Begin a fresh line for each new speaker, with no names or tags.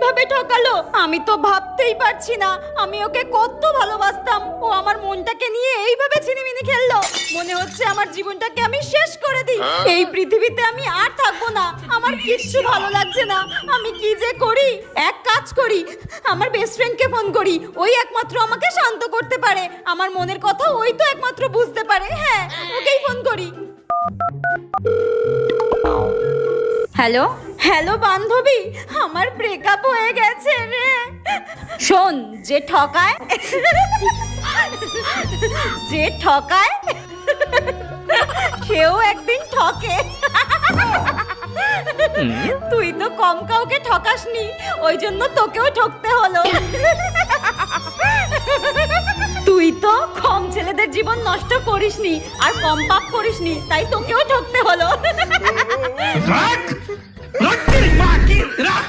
এইভাবে ঠকালো? আমি তো ভাবতেই পারছি না, আমি ওকে কত ভালোবাসতাম, ও আমার মনটাকে নিয়ে এইভাবে ছিনিমিনি খেললো। মনে হচ্ছে আমার জীবনটাকে আমি শেষ করে দিই। এই পৃথিবীতে আমি আর থাকবো না, আমার কিচ্ছু ভালো লাগছে না। আমি কি যে করি? এক কাজ করি, আমার বেস্ট ফ্রেন্ডকে ফোন করি, ওই একমাত্র আমাকে শান্ত করতে পারে। আমার মনের কথা ওই তো একমাত্র বুঝতে পারে। হ্যাঁ, ওকেই ফোন করি। হ্যালো হ্যালো বান্ধবী, আমার ব্রেকআপ হয়ে গেছে রে। শোন, যে ঠকায় যে ঠকায় সেও একদিন ঠকে। তুই তো কম কাউকে ঠকাসনি, ওই জন্য তোকেও ঠকতে হলো। তুই তো কম ছেলেদের জীবন নষ্ট করিসনি, আর কম পাপ করিসনি, তাই তোকেও ঠকতে হলো।
রাখ রাখ তেরি মা কি রাখ।